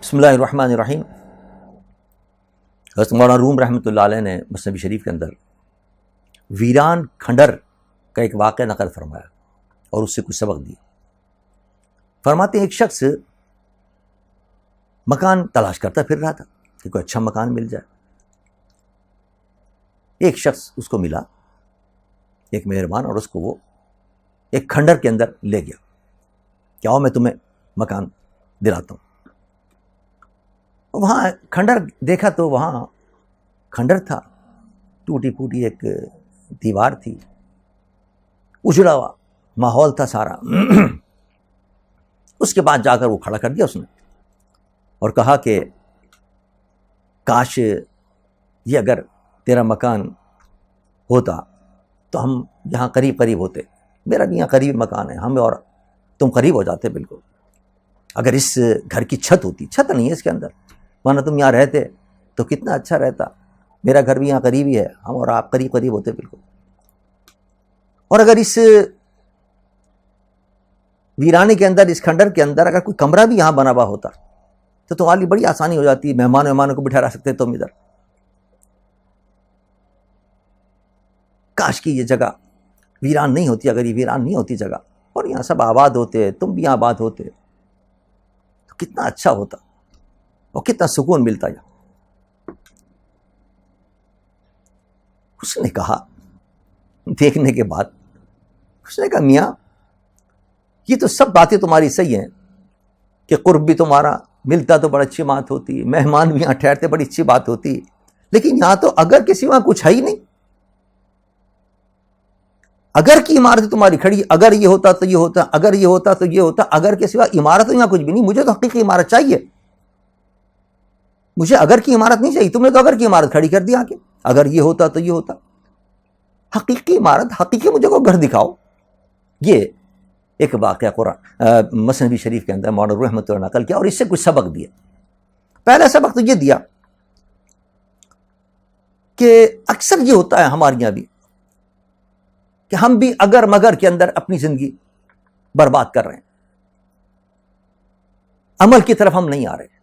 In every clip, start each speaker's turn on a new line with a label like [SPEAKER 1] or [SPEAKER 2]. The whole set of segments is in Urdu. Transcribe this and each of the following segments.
[SPEAKER 1] بسم اللہ الرحمن الرحیم۔ حضرت مولانا روم رحمۃ اللہ علیہ نے مثنوی شریف کے اندر ویران کھنڈر کا ایک واقعہ نقل فرمایا اور اس سے کچھ سبق دیا۔ فرماتے ہیں ایک شخص مکان تلاش کرتا پھر رہا تھا کہ کوئی اچھا مکان مل جائے۔ ایک شخص اس کو ملا، ایک مہربان، اور اس کو وہ ایک کھنڈر کے اندر لے گیا کہ آؤ میں تمہیں مکان دلاتا ہوں۔ وہاں کھنڈر دیکھا تو وہاں کھنڈر تھا، ٹوٹی پھوٹی ایک دیوار تھی، اجڑا ہوا ماحول تھا سارا۔ اس کے بعد جا کر وہ کھڑا کر دیا اس نے اور کہا کہ کاش یہ اگر تیرا مکان ہوتا تو ہم یہاں قریب قریب ہوتے، میرا بھی یہاں قریب مکان ہے، ہم اور تم قریب ہو جاتے بالکل۔ اگر اس گھر کی چھت ہوتی، چھت نہیں ہے اس کے اندر، ورنہ تم یہاں رہتے تو کتنا اچھا رہتا، میرا گھر بھی یہاں قریب ہی ہے، ہم اور آپ قریب قریب ہوتے بالکل۔ اور اگر اس ویرانے کے اندر، اس کھنڈر کے اندر اگر کوئی کمرہ بھی یہاں بنا ہوا ہوتا تو تمہاری بڑی آسانی ہو جاتی، مہمانوں کو بٹھا سکتے تم ادھر۔ کاش کی یہ جگہ ویران نہیں ہوتی، اگر یہ ویران نہیں ہوتی جگہ اور یہاں سب آباد ہوتے، تم بھی یہاں آباد ہوتے تو کتنا اچھا ہوتا اور کتنا سکون ملتا۔ اس نے کہا دیکھنے کے بعد، اس نے کہا میاں یہ تو سب باتیں تمہاری صحیح ہیں کہ قرب بھی تمہارا ملتا تو بڑی اچھی بات ہوتی، مہمان بھی یہاں ٹھہرتے بڑی اچھی بات ہوتی، لیکن یہاں تو اگر کسی وہاں کچھ ہے ہی نہیں۔ اگر کی عمارت تمہاری کھڑی، اگر یہ ہوتا تو یہ ہوتا، اگر یہ ہوتا تو یہ ہوتا، اگر کے سوا عمارت یہاں کچھ بھی نہیں۔ مجھے تو حقیقی عمارت چاہیے، مجھے اگر کی عمارت نہیں چاہیے۔ تم نے تو اگر کی عمارت کھڑی کر دی آ کے، اگر یہ ہوتا تو یہ ہوتا۔ حقیقی عمارت، حقیقی مجھے کو گھر دکھاؤ۔ یہ ایک واقعہ قرآن مثنوی شریف کے اندر مولانا روم رحمۃ اللہ نقل کیا اور اس سے کچھ سبق دیا۔ پہلا سبق تو یہ دیا کہ اکثر یہ ہوتا ہے ہمارے یہاں بھی کہ ہم بھی اگر مگر کے اندر اپنی زندگی برباد کر رہے ہیں، عمل کی طرف ہم نہیں آ رہے،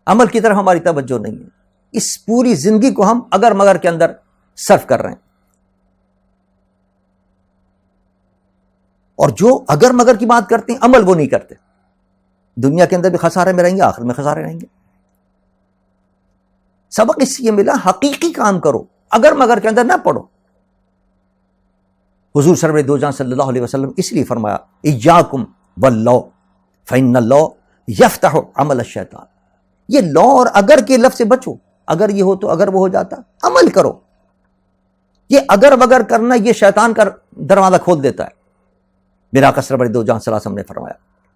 [SPEAKER 1] عمل کی طرف ہماری توجہ نہیں ہے، اس پوری زندگی کو ہم اگر مگر کے اندر صرف کر رہے ہیں۔ اور جو اگر مگر کی بات کرتے ہیں عمل وہ نہیں کرتے، دنیا کے اندر بھی خسارے میں رہیں گے، آخر میں خسارے رہیں گے۔ سبق اس سے یہ ملا حقیقی کام کرو، اگر مگر کے اندر نہ پڑو۔ حضور سرور دو جہاں صلی اللہ علیہ وسلم اس لیے فرمایا ایاکم واللو فإن اللو یفتح عمل الشیطان۔ یہ لو اور اگر کے لفظ سے بچو، اگر یہ ہو تو اگر وہ ہو جاتا، عمل کرو۔ یہ اگر وگر کرنا یہ شیطان کا دروازہ کھول دیتا ہے، میرا آقا سرور دو جہاں صلی اللہ علیہ وسلم نے فرمایا۔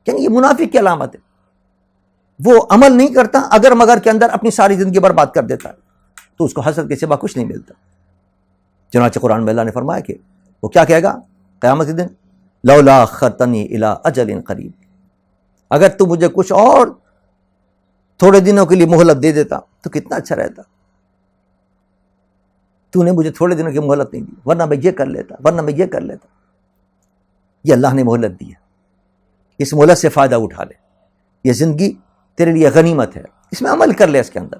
[SPEAKER 1] یعنی یہ منافق کی علامت ہے، وہ عمل نہیں کرتا، اگر مگر کے اندر اپنی ساری زندگی برباد کر دیتا ہے، تو اس کو حسرت کے سوا کچھ نہیں ملتا۔ چنانچہ قرآن میں اللہ نے فرمایا کہ وہ کیا کہے گا قیامت کے دن، لولا اخرتنی الی اجل قریب، اگر تو مجھے کچھ اور تھوڑے دنوں کے لیے مہلت دے دیتا تو کتنا اچھا رہتا۔ تو نے مجھے تھوڑے دنوں کی مہلت نہیں دی، ورنہ میں یہ کر لیتا، ورنہ میں یہ کر لیتا۔ یہ اللہ نے مہلت دی ہے، اس مہلت سے فائدہ اٹھا لے، یہ زندگی تیرے لیے غنیمت ہے، اس میں عمل کر لے اس کے اندر،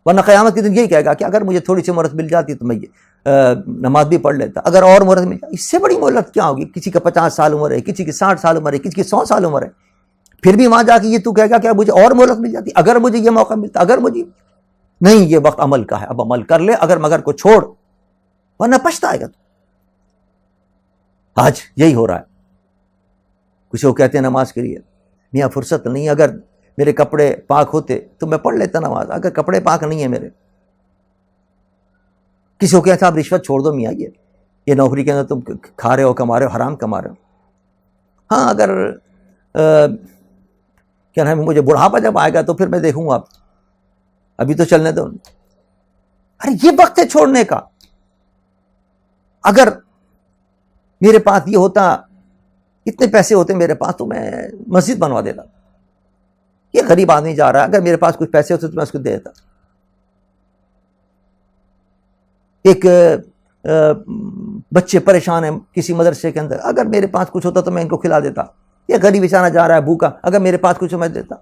[SPEAKER 1] ورنہ قیامت کے دن یہی کہے گا کہ اگر مجھے تھوڑی سی مہلت مل جاتی تو میں نماز بھی پڑھ لیتا، اگر اور مہلت مل جاتی۔ اس سے بڑی مہلت کیا ہوگی؟ کسی کا 50 سال عمر ہے، کسی کی 60 سال عمر ہے، کسی کی 100 سال عمر ہے، پھر بھی وہاں جا کے یہ تو کہے گا کہ مجھے اور مہلت مل جاتی، اگر مجھے یہ موقع ملتا، اگر مجھے نہیں۔ یہ وقت عمل کا ہے، اب عمل کر لے اگر مگر کو چھوڑ، ورنہ پچھتائے گا۔ آج یہی ہو رہا ہے، کچھ وہ کہتے ہیں نماز کے لیے میاں فرصت نہیں، اگر میرے کپڑے پاک ہوتے تو میں پڑھ لیتا نماز، اگر کپڑے پاک نہیں ہیں میرے۔ کسی کو کہتا آپ رشوت چھوڑ دو میاں، یہ نوکری کے اندر تم کھا رہے ہو، کما رہے ہو، حرام کما رہے ہو۔ ہاں اگر کیا نام، مجھے بڑھاپا جب آئے گا تو پھر میں دیکھوں گا، ابھی تو چلنے دو۔ ارے یہ وقت ہے چھوڑنے کا۔ اگر میرے پاس یہ ہوتا، اتنے پیسے ہوتے میرے پاس تو میں مسجد بنوا دیتا۔ یہ غریب آدمی جا رہا ہے، اگر میرے پاس کچھ پیسے ہوتے تو میں اس کو دے دیتا۔ ایک بچے پریشان ہیں کسی مدرسے کے اندر، اگر میرے پاس کچھ ہوتا تو میں ان کو کھلا دیتا۔ یہ غریب بیچارہ جا رہا ہے بھوکا، اگر میرے پاس کچھ میں دیتا۔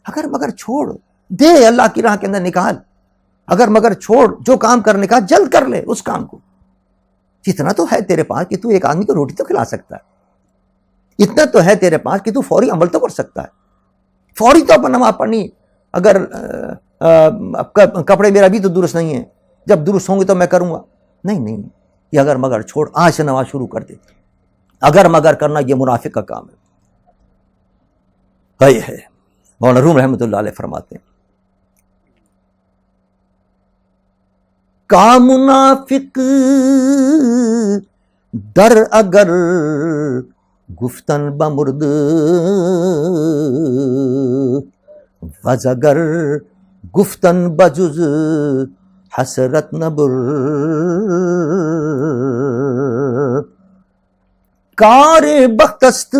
[SPEAKER 1] اگر مگر چھوڑ دے، اللہ کی راہ کے اندر نکال، اگر مگر چھوڑ، جو کام کرنے کا جلد کر لے اس کام کو. اتنا تو ہے تیرے پاس کہ تو ایک آدمی کو روٹی تو کھلا سکتا ہے، اتنا تو ہے تیرے پاس کہ تو فوری عمل تو کر سکتا ہے. فوری طور پر نماز پڑھنی، اگر کپڑے میرا بھی تو درست نہیں ہے، جب درست ہوں گے تو میں کروں گا. نہیں، یہ اگر مگر چھوڑ، آج سے نماز شروع کر دے. اگر مگر کرنا یہ منافق کا کام ہے. مولانا روم رحمۃ اللہ علیہ فرماتے ہیں کا منافق در اگر گفتن بمرد وز اگر گفتن بجز حسرت نبر. کار بختست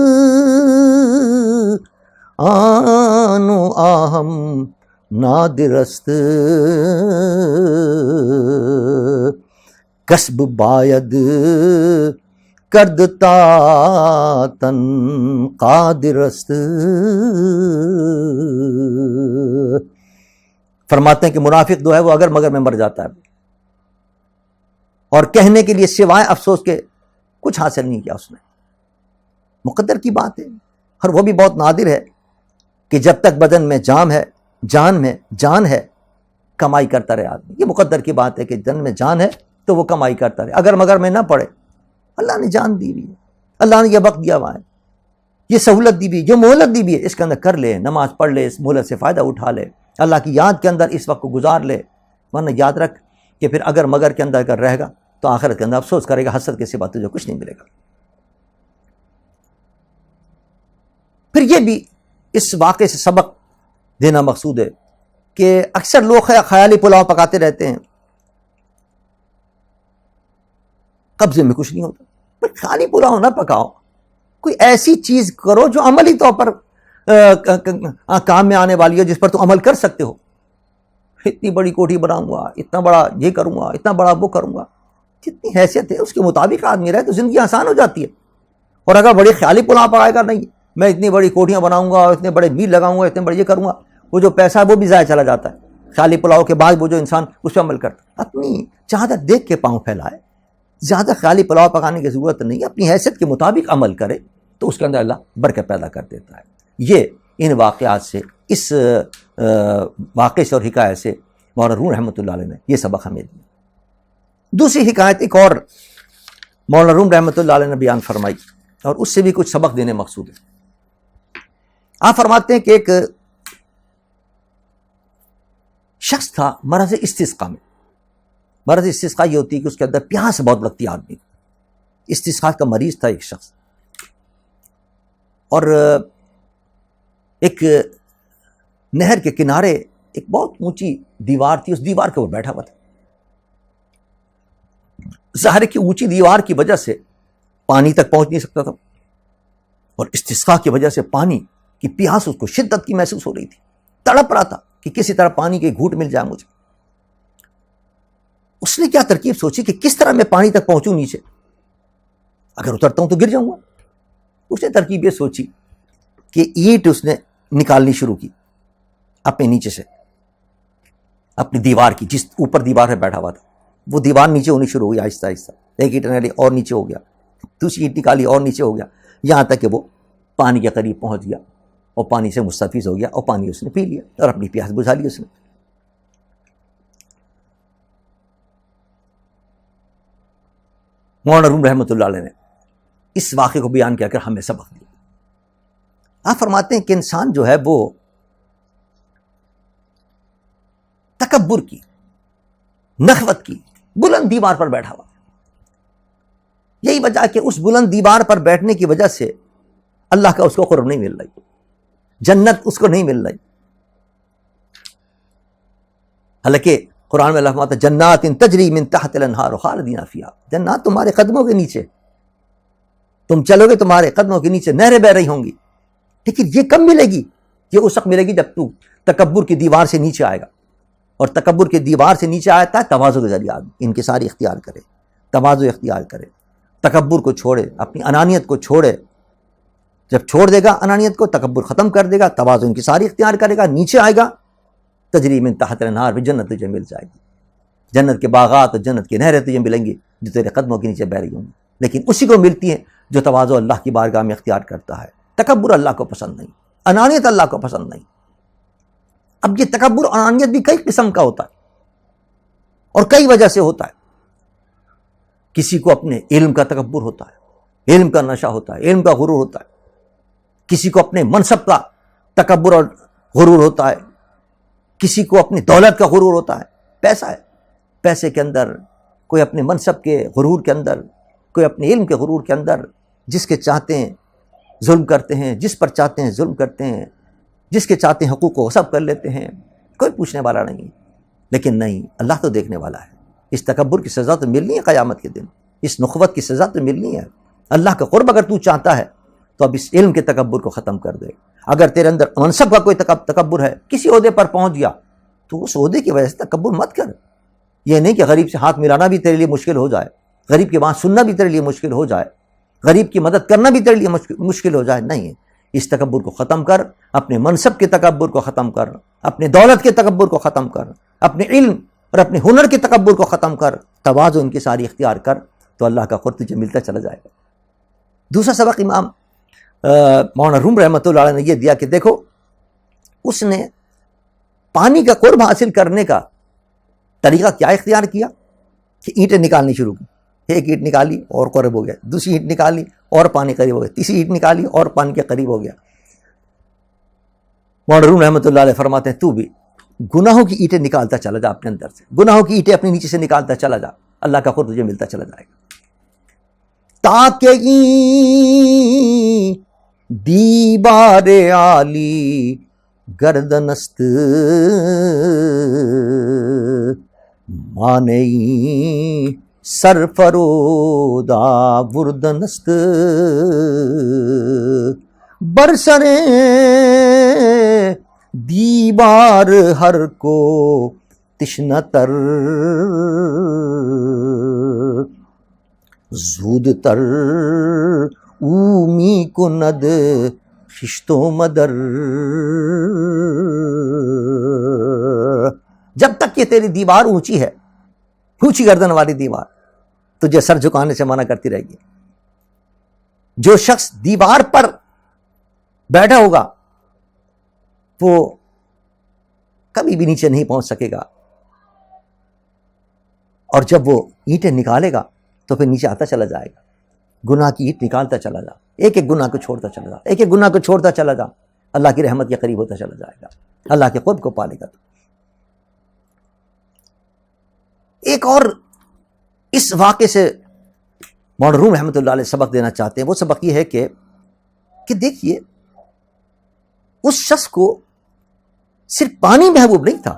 [SPEAKER 1] آنو آہم نادرست کسب باید کردتا تن قادرست. فرماتے ہیں کہ منافق جو ہے وہ اگر مگر میں مر جاتا ہے اور کہنے کے لیے سوائے افسوس کے کچھ حاصل نہیں کیا اس نے. مقدر کی بات ہے، اور وہ بھی بہت نادر ہے کہ جب تک بدن میں جان ہے کمائی کرتا رہے آدمی. یہ مقدر کی بات ہے کہ جن میں جان ہے تو وہ کمائی کرتا رہے. اگر مگر میں نہ پڑے، اللہ نے جان دی ہوئی ہے، اللہ نے یہ وقت دیا ہوا ہے، یہ سہولت دی بھی، جو مہلت دی بھی ہے، اس کے اندر کر لے، نماز پڑھ لے، اس مہلت سے فائدہ اٹھا لے، اللہ کی یاد کے اندر اس وقت کو گزار لے. ورنہ یاد رکھ کہ پھر اگر مگر کے اندر اگر رہے گا تو آخرت کے اندر افسوس کرے گا، حسرت کے سوا تجھے کچھ نہیں ملے گا. پھر یہ بھی اس واقعے سے سبق دینا مقصود ہے کہ اکثر لوگ خیالی پلاؤ پکاتے رہتے ہیں، قبضے میں کچھ نہیں ہوتا. پر خیالی پلاؤ نہ پکاؤ، کوئی ایسی چیز کرو جو عملی طور پر کام میں آنے والی ہے، جس پر تو عمل کر سکتے ہو. اتنی بڑی کوٹھی بناؤں گا، اتنا بڑا یہ کروں گا، اتنا بڑا وہ کروں گا، جتنی حیثیت ہے اس کے مطابق آدمی رہے تو زندگی آسان ہو جاتی ہے. اور اگر بڑی خیالی پلاؤ پکائے گا، نہیں میں اتنی بڑی کوٹھیاں بناؤں گا، اتنے بڑے میل لگاؤں گا، اتنے بڑے یہ کروں گا، وہ جو پیسہ ہے وہ بھی ضائع چلا جاتا ہے. خیالی پلاؤ کے بعد وہ جو انسان اس پہ عمل کرتا ہے، اپنی چادر دیکھ کے پاؤں پھیلائے. زیادہ خیالی پلاؤ پکانے کی ضرورت نہیں ہے، اپنی حیثیت کے مطابق عمل کرے تو اس کے اندر اللہ برکت پیدا کر دیتا ہے. یہ ان واقعات سے، اس واقعے سے اور حکایت سے مولانا روم رحمۃ اللہ علیہ نے یہ سبق ہمیں دیا. دوسری حکایت ایک اور مولانا روم رحمۃ اللہ علیہ نے بیان فرمائی، اور اس سے بھی کچھ سبق دینے مقصود ہے. آپ فرماتے ہیں کہ ایک شخص تھا مرض استسقاء میں. مرض استسقاء یہ ہوتی ہے کہ اس کے اندر پیاس بہت لگتی ہے آدمی کو. استسقاء کا مریض تھا ایک شخص، اور ایک نہر کے کنارے ایک بہت اونچی دیوار تھی، اس دیوار کے اوپر بیٹھا ہوا تھا. ظاہر ہے کہ اونچی دیوار کی وجہ سے پانی تک پہنچ نہیں سکتا تھا، اور استسقاء کی وجہ سے پانی کی پیاس اس کو شدت کی محسوس ہو رہی تھی. تڑپ رہا تھا کہ کسی طرح پانی کے گھونٹ مل جائے مجھے. اس نے کیا ترکیب سوچی کہ کس طرح میں پانی تک پہنچوں نیچے، اگر اترتا ہوں تو گر جاؤں گا. اس نے ترکیب یہ سوچی کہ اینٹ اس نے نکالنی شروع کی اپنے نیچے سے، اپنی دیوار کی، جس اوپر دیوار پہ بیٹھا ہوا تھا وہ دیوار نیچے ہونی شروع ہوئی آہستہ آہستہ. ایک اینٹ نکالی اور نیچے ہو گیا، دوسری اینٹ نکالی اور نیچے ہو گیا، یہاں تک کہ وہ پانی کے قریب پہنچ گیا اور پانی سے مستفیض ہو گیا، اور پانی اس نے پی لیا اور اپنی پیاس بجھا لی اس نے. مولانا روم رحمۃ اللہ علیہ نے اس واقعے کو بیان کیا کر ہمیں سبق دیا. آپ فرماتے ہیں کہ انسان جو ہے وہ تکبر کی، نخوت کی بلند دیوار پر بیٹھا ہوا. یہی وجہ کہ اس بلند دیوار پر بیٹھنے کی وجہ سے اللہ کا اس کو قرب نہیں مل رہی، جنت اس کو نہیں مل رہی. حالانکہ قرآن میں اللہ فرماتا ہے جنات تجری من تحت الانہار خالدین فیہا، جنات تمہارے قدموں کے نیچے، تم چلو گے تمہارے قدموں کے نیچے نہریں بہ رہی ہوں گی. لیکن یہ کب ملے گی؟ یہ اس وقت ملے گی جب تو تکبر کی دیوار سے نیچے آئے گا. اور تکبر کی دیوار سے نیچے آتا ہے تواضع کے ذریعے آدمی انکساری اختیار کرے، تواضع اختیار کرے، تکبر کو چھوڑے، اپنی انانیت کو چھوڑے، جب چھوڑ دے گا انانیت کو، تکبر ختم کر دے گا، تواضع انکساری اختیار کرے گا، نیچے آئے گا، تجری من تحت الانہار، بھی جنت تجھے مل جائے گی، جنت کے باغات اور جنت کی نہریں تجھے ملیں گی جو تیرے قدموں کے نیچے بہ رہی ہوں گی، لیکن اسی کو ملتی ہے جو تواضع اللہ کی بارگاہ میں اختیار کرتا ہے۔ تکبر اللہ کو پسند نہیں، انانیت اللہ کو پسند نہیں۔ اب یہ تکبر اور انانیت بھی کئی قسم کا ہوتا ہے اور کئی وجہ سے ہوتا ہے۔ کسی کو اپنے علم کا تکبر ہوتا ہے، علم کا نشہ ہوتا ہے، علم کا غرور ہوتا ہے۔ کسی کو اپنے منصب کا تکبر اور غرور ہوتا ہے، کسی کو اپنی دولت کا غرور ہوتا ہے۔ پیسہ ہے، پیسے کے اندر کوئی اپنے منصب کے غرور کے اندر، کوئی اپنے علم کے غرور کے اندر، جس کے چاہتے ہیں ظلم کرتے ہیں، جس پر چاہتے ہیں ظلم کرتے ہیں، جس کے چاہتے ہیں حقوق کو غصب کر لیتے ہیں، کوئی پوچھنے والا نہیں۔ لیکن نہیں، اللہ تو دیکھنے والا ہے۔ اس تکبر کی سزا تو ملنی ہے قیامت کے دن، اس نخوت کی سزا تو ملنی ہے۔ اللہ کا قرب اگر تو چاہتا ہے تو اب اس علم کے تکبر کو ختم کر دے۔ اگر تیرے اندر منصب کا کوئی تکبر ہے، کسی عہدے پر پہنچ گیا تو اس عہدے کی وجہ سے تکبر مت کر۔ یہ نہیں کہ غریب سے ہاتھ ملانا بھی تیرے لیے مشکل ہو جائے، غریب کی بات سننا بھی تیرے لیے مشکل ہو جائے، غریب کی مدد کرنا بھی تیرے لیے مشکل ہو جائے۔ نہیں، اس تکبر کو ختم کر، اپنے منصب کے تکبر کو ختم کر، اپنے دولت کے تکبر کو ختم کر، اپنے علم اور اپنے ہنر کے تکبر کو ختم کر، تواضع انکساری اختیار کر، تو اللہ کا قرب تجھے ملتا چلا جائے گا۔ دوسرا سبق امام مولانا روم رحمۃ اللہ علیہ نے یہ دیا کہ دیکھو، اس نے پانی کا قرب حاصل کرنے کا طریقہ کیا اختیار کیا کہ اینٹیں نکالنی شروع کی۔ ایک اینٹ نکالی اور قرب ہو گیا، دوسری اینٹ نکالی اور پانی قریب ہو گیا، تیسری اینٹ نکالی اور پانی کے قریب ہو گیا۔ مولانا روم رحمۃ اللہ علیہ فرماتے ہیں تو بھی گناہوں کی اینٹیں نکالتا چلا جا اپنے اندر سے، گناہوں کی اینٹیں اپنے نیچے سے نکالتا چلا جا، اللہ کا قرب تجھے ملتا چلا جائے گا۔ تاکہ دیبار عالی گردنست مانئی سرفرودا وردنست برسرے دیبار ہر کو تشنتر زود تر اومی کند خشت و مدر۔ جب تک کہ تیری دیوار اونچی ہے، اونچی گردن والی دیوار، تجھے سر جھکانے سے منع کرتی رہے گی۔ جو شخص دیوار پر بیٹھا ہوگا وہ کبھی بھی نیچے نہیں پہنچ سکے گا، اور جب وہ اینٹیں نکالے گا تو پھر نیچے آتا چلا جائے گا۔ گناہ کی اینٹ نکالتا چلا جا، ایک ایک گناہ کو چھوڑتا چلا جا، ایک ایک گناہ کو چھوڑتا چلا جا، اللہ کی رحمت کے قریب ہوتا چلا جائے گا، اللہ کے قرب کو پالے گا۔ ایک اور اس واقعے سے مولانا روم رحمۃ اللہ علیہ سبق دینا چاہتے ہیں۔ وہ سبق یہ ہے کہ دیکھیے، اس شخص کو صرف پانی محبوب نہیں تھا،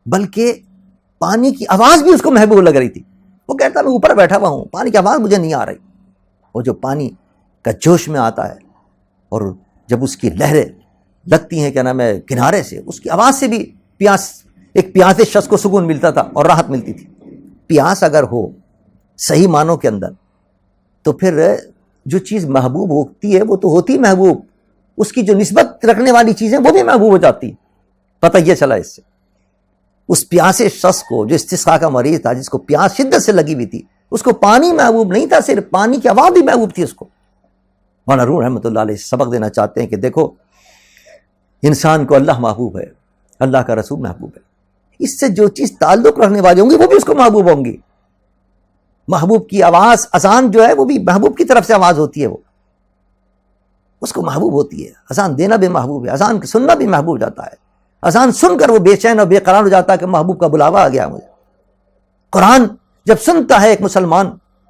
[SPEAKER 1] بلکہ پانی کی آواز بھی اس کو محبوب لگ رہی تھی۔ وہ کہتا میں اوپر بیٹھا ہوا ہوں، پانی کی آواز مجھے نہیں آ رہی۔ وہ جو پانی کا جوش میں آتا ہے اور جب اس کی لہریں لگتی ہیں کنارے سے، اس کی آواز سے بھی ایک پیاسے شخص کو سکون ملتا تھا اور راحت ملتی تھی۔ پیاس اگر ہو صحیح معنوں کے اندر تو پھر جو چیز محبوب ہوتی ہے وہ تو ہوتی محبوب، اس کی جو نسبت رکھنے والی چیزیں وہ بھی محبوب ہو جاتی۔ پتہ یہ چلا اس سے، اس پیاسے شخص کو جو استسقاء کا مریض تھا، جس کو پیاس شدت سے لگی ہوئی تھی، اس کو پانی محبوب نہیں تھا، صرف پانی کی آواز بھی محبوب تھی اس کو۔ مولانا روم رحمۃ اللہ علیہ سبق دینا چاہتے ہیں کہ دیکھو، انسان کو اللہ محبوب ہے، اللہ کا رسول محبوب ہے، اس سے جو چیز تعلق رکھنے والی ہوں گی وہ بھی اس کو محبوب ہوں گی۔ محبوب کی آواز، اذان جو ہے وہ بھی محبوب کی طرف سے آواز ہوتی ہے، وہ اس کو محبوب ہوتی ہے۔ اذان دینا بھی محبوب ہے، اذان سننا بھی محبوب جاتا ہے۔ اذان سن کر وہ بے چین اور بے قرار ہو جاتا ہے کہ محبوب کا بلاوا آ گیا مجھے۔ قرآن جب سنتا ہے ایک مسلمان،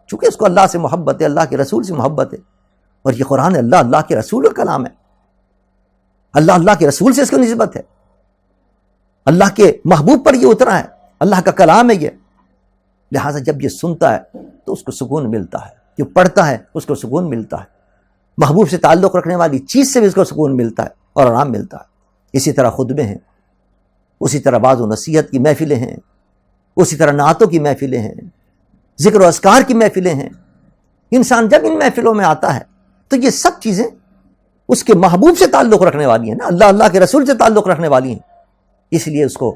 [SPEAKER 1] چونکہ اس کو اللہ سے محبت ہے، اللہ کے رسول سے محبت ہے، اور یہ قرآن اللہ کے رسول کا کلام ہے، اللہ کے رسول سے اس کو نسبت ہے، اللہ کے محبوب پر یہ اترا ہے، اللہ کا کلام ہے یہ، لہٰذا جب یہ سنتا ہے تو اس کو سکون ملتا ہے، جو پڑھتا ہے اس کو سکون ملتا ہے، محبوب سے تعلق رکھنے والی چیز سے بھی اس کو سکون ملتا ہے اور آرام ملتا ہے۔ اسی طرح خطبے ہیں، اسی طرح بعض و نصیحت کی محفلیں ہیں، اسی طرح نعتوں کی محفلیں ہیں، ذکر و اذکار کی محفلیں ہیں، انسان جب ان محفلوں میں آتا ہے تو یہ سب چیزیں اس کے محبوب سے تعلق رکھنے والی ہیں نا، اللہ اللہ کے رسول سے تعلق رکھنے والی ہیں، اس لیے اس کو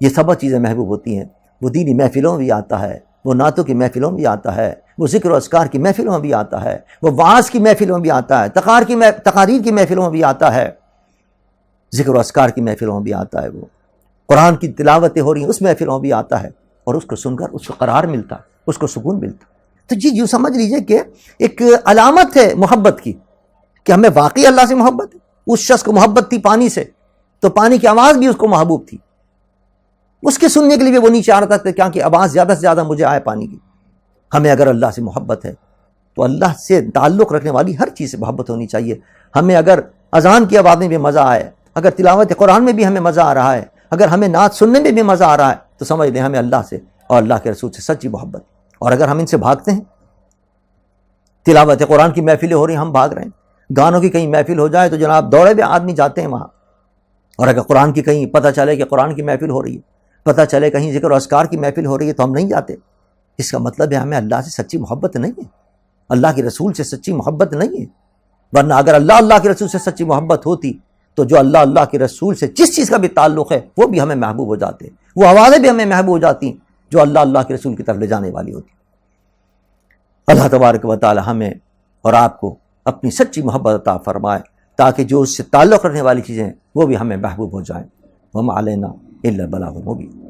[SPEAKER 1] یہ سب چیزیں محبوب ہوتی ہیں۔ وہ دینی محفلوں میں بھی آتا ہے، وہ نعتوں کی محفلوں میں بھی آتا ہے، وہ ذکر و اذکار کی محفلوں میں بھی آتا ہے، وہ وعظ کی محفلوں میں بھی آتا ہے، تقاریر کی محفلوں میں بھی آتا ہے، ذکر و اذکار کی محفلوں میں بھی آتا ہے، وہ قرآن کی تلاوتیں ہو رہی ہیں اس محفلوں میں بھی آتا ہے، اور اس کو سن کر اس کو قرار ملتا ہے، اس کو سکون ملتا ہے۔ تو جی یوں سمجھ لیجئے کہ ایک علامت ہے محبت کی کہ ہمیں واقعی اللہ سے محبت ہے۔ اس شخص کو محبت تھی پانی سے، تو پانی کی آواز بھی اس کو محبوب تھی، اس کے سننے کے لیے وہ نہیں چاہ رہا تھا کیا کہ آواز زیادہ سے زیادہ مجھے آئے پانی کی۔ ہمیں اگر اللہ سے محبت ہے تو اللہ سے تعلق رکھنے والی ہر چیز سے محبت ہونی چاہیے۔ ہمیں اگر اذان کی آواز میں بھی مزہ آئے، اگر تلاوت قرآن میں بھی ہمیں مزہ آ رہا ہے، اگر ہمیں نعت سننے میں بھی مزہ آ رہا ہے، تو سمجھ لیں ہمیں اللہ سے اور اللہ کے رسول سے سچی محبت۔ اور اگر ہم ان سے بھاگتے ہیں، تلاوت قرآن کی محفلیں ہو رہی ہیں ہم بھاگ رہے ہیں، گانوں کی کہیں محفل ہو جائے تو جناب دوڑے ہوئے آدمی جاتے ہیں وہاں، اور اگر قرآن کی کہیں پتہ چلے کہ قرآن کی محفل ہو رہی ہے، پتہ چلے کہیں ذکر و اذکار کی محفل ہو رہی ہے، تو ہم نہیں جاتے۔ اس کا مطلب ہے ہمیں اللہ سے سچی محبت نہیں ہے، اللہ کے رسول سے سچی محبت نہیں ہے۔ ورنہ اگر اللہ کے رسول سے سچی محبت ہوتی تو جو اللہ کے رسول سے جس چیز کا بھی تعلق ہے وہ بھی ہمیں محبوب ہو جاتے، وہ آوازیں بھی ہمیں محبوب ہو جاتی جو اللہ کے رسول کی طرف لے جانے والی ہوتی۔ اللہ تبارک و تعالی ہمیں اور آپ کو اپنی سچی محبت عطا فرمائے تاکہ جو اس سے تعلق رکھنے والی چیزیں وہ بھی ہمیں محبوب ہو جائیں۔ وما علینا الا البلاغ المبین۔